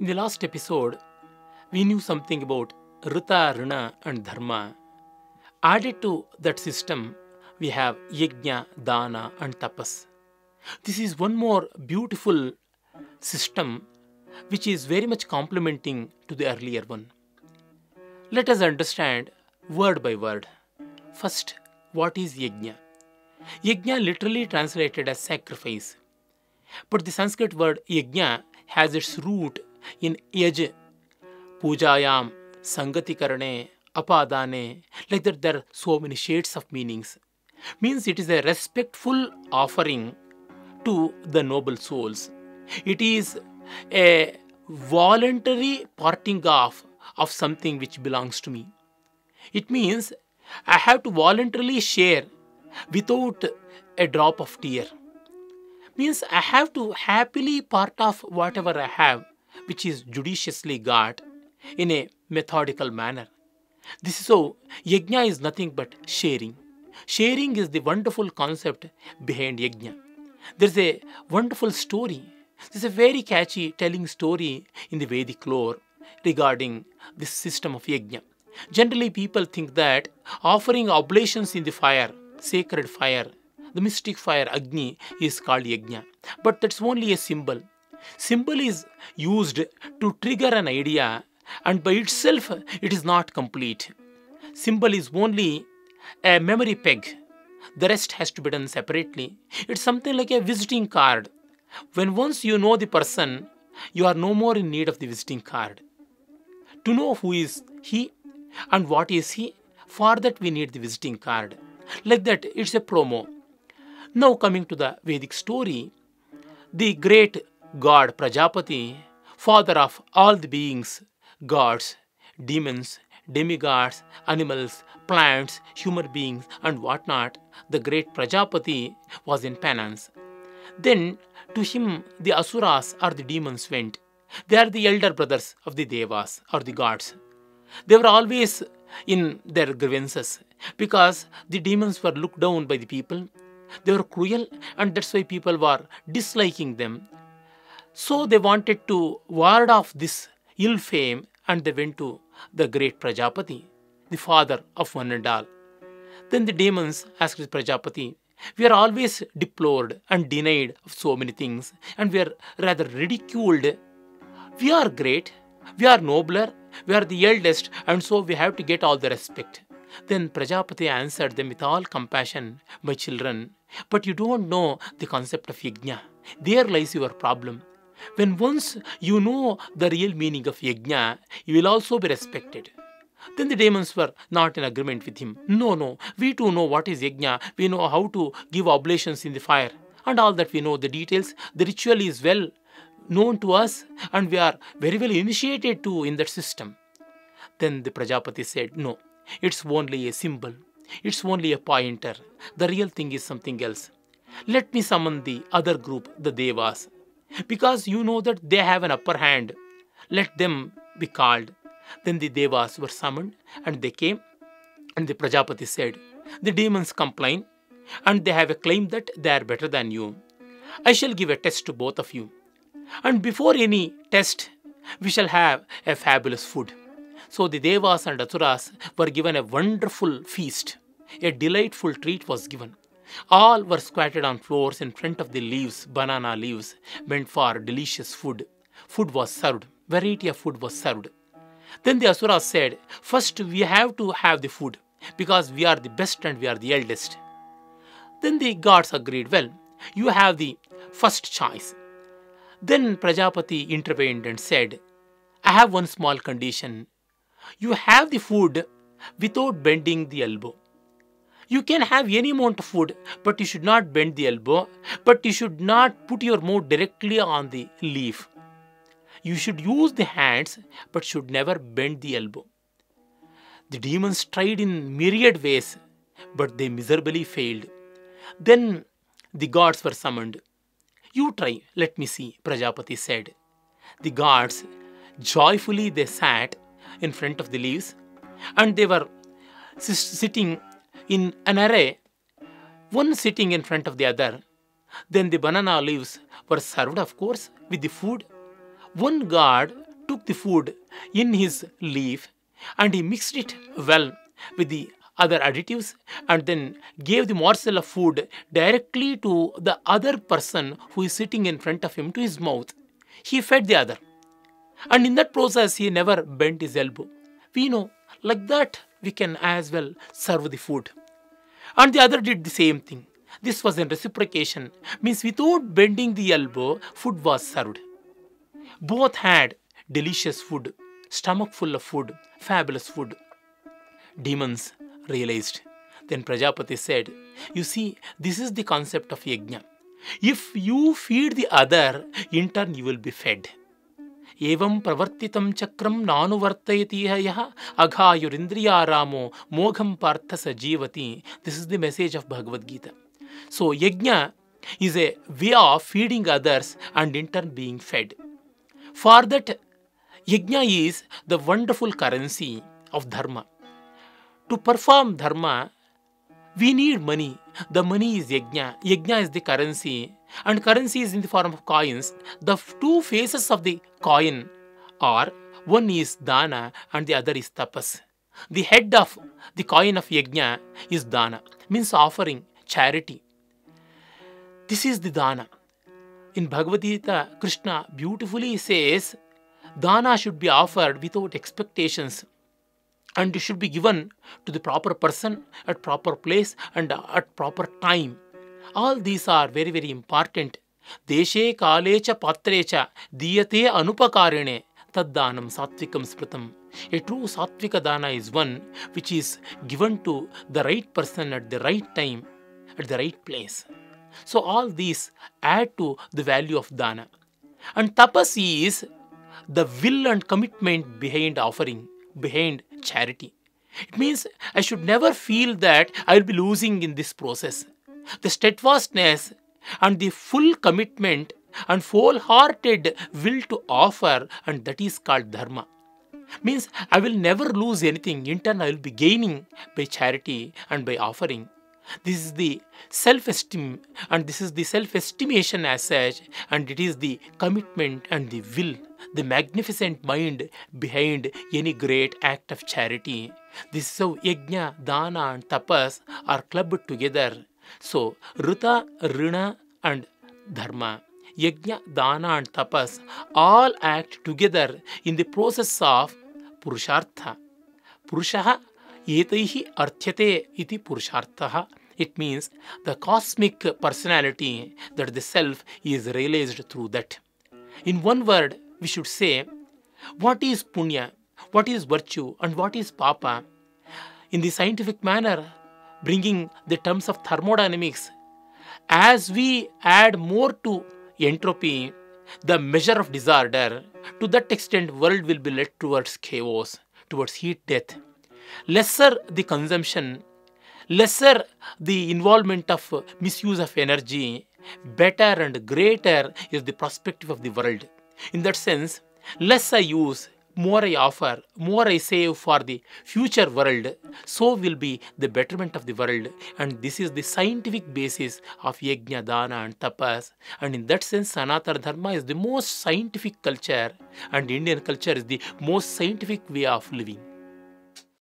In the last episode, we knew something about Rita, Rina, and Dharma. Added to that system, we have Yajna, Daana, and Tapas. This is one more beautiful system which is very much complementing to the earlier one. Let us understand word by word. First, what is Yajna? Yajna literally translated as sacrifice. But the Sanskrit word Yajna has its root in Yaj, Pujayam, Sangati Karane, Apadane. Like that, there are so many shades of meanings. Means it is a respectful offering to the noble souls. It is a voluntary parting off of something which belongs to me. It means I have to voluntarily share without a drop of tear. Means I have to happily part of whatever I have, which is judiciously got in a methodical manner. This is how Yajna is nothing but sharing. Sharing is the wonderful concept behind Yajna. There's a wonderful story. There's a very catchy telling story in the Vedic lore regarding this system of Yajna. Generally, people think that offering oblations in the fire, sacred fire, the mystic fire Agni is called Yajna. But that's only a symbol. Symbol is used to trigger an idea, and by itself it is not complete. Symbol is only a memory peg. The rest has to be done separately. It's something like a visiting card. When once you know the person, you are no more in need of the visiting card. To know who is he and what is he, for that we need the visiting card. Like that, it's a promo. Now coming to the Vedic story, the great god Prajapati, father of all the beings, gods, demons, demigods, animals, plants, human beings, and whatnot, the great Prajapati was in penance. Then to him the Asuras or the demons went. They are the elder brothers of the Devas or the gods. They were always in their grievances because the demons were looked down by the people. They were cruel, and that's why people were disliking them. So they wanted to ward off this ill fame, and they went to the great Prajapati, the father of one and all. Then the demons asked Prajapati, "We are always deplored and denied of so many things, and we are rather ridiculed. We are great, we are nobler, we are the eldest, and so we have to get all the respect." Then Prajapati answered them with all compassion, "My children, but you don't know the concept of Yajna. There lies your problem. When once you know the real meaning of Yajna, you will also be respected." Then the demons were not in agreement with him. No, we too know what is Yajna. We know how to give oblations in the fire. And all that we know, the details, the ritual is well known to us, and we are very well initiated too in that system. Then the Prajapati said, "No, it's only a symbol. It's only a pointer. The real thing is something else. Let me summon the other group, the Devas. Because you know that they have an upper hand. Let them be called." Then the Devas were summoned, and they came, and the Prajapati said, "The demons complain, and they have a claim that they are better than you. I shall give a test to both of you. And before any test, we shall have a fabulous food." So the Devas and Asuras were given a wonderful feast. A delightful treat was given. All were squatted on floors in front of the leaves, banana leaves, meant for delicious food. Food was served. Variety of food was served. Then the Asuras said, "First we have to have the food, because we are the best and we are the eldest." Then the gods agreed, "Well, you have the first choice." Then Prajapati intervened and said, "I have one small condition. You have the food without bending the elbow. You can have any amount of food, but you should not bend the elbow, but you should not put your mouth directly on the leaf. You should use the hands, but should never bend the elbow." The demons tried in myriad ways, but they miserably failed. Then the gods were summoned. "You try, let me see," Prajapati said. The gods, joyfully they sat in front of the leaves, and they were sitting in an array, one sitting in front of the other. Then the banana leaves were served, of course, with the food. One god took the food in his leaf and he mixed it well with the other additives and then gave the morsel of food directly to the other person who is sitting in front of him to his mouth. He fed the other. And in that process, he never bent his elbow. We know, like that, we can as well serve the food. And the other did the same thing. This was in reciprocation, means without bending the elbow, food was served. Both had delicious food, stomach full of food, fabulous food. Demons realized. Then Prajapati said, you see, this is the concept of yajna. If you feed the other, in turn you will be fed. Evam pravartitam chakram nanu vartayati yaha aghayurindriyaramo mogham partha sajivati. This is the message of Bhagavad Gita. So yajna is a way of feeding others and in turn being fed. For that, yajna is the wonderful currency of dharma. To perform dharma, we need money. The money is yajna. Yajna is the currency. And currency is in the form of coins. The two faces of the coin are, one is Daana and the other is Tapas. The head of the coin of yajna is Daana, means offering, charity. This is the Daana. In Bhagavad Gita, Krishna beautifully says, Daana should be offered without expectations. And it should be given to the proper person at proper place and at proper time. All these are very, very important. Deshe kalecha patrecha diyate anupakarine taddanam satvikam smritam. A true satvika dana is one which is given to the right person at the right time, at the right place. So all these add to the value of dana. And tapas is the will and commitment behind offering, behind charity. It means I should never feel that I will be losing in this process. The steadfastness and the full commitment and wholehearted will to offer, and that is called dharma. Means I will never lose anything. In turn, I will be gaining by charity and by offering. This is the self-esteem and this is the self-estimation as such, and it is the commitment and the will, the magnificent mind behind any great act of charity. This is how yajna, dana and tapas are clubbed together. So, rita, rina and dharma, yajna, dana and tapas all act together in the process of purushartha. Purushaha etaihi arthyate iti purusharthaha. It means the cosmic personality, that the self is realized through that. In one word, we should say, what is punya, what is virtue and what is papa? In the scientific manner, bringing the terms of thermodynamics, as we add more to entropy, the measure of disorder, to that extent world will be led towards chaos, towards heat death. Lesser the consumption, lesser the involvement of misuse of energy, better and greater is the perspective of the world. In that sense, less I use, more I offer, more I save for the future world, so will be the betterment of the world. And this is the scientific basis of yajna, dana and tapas. And in that sense, Sanatana Dharma is the most scientific culture and Indian culture is the most scientific way of living.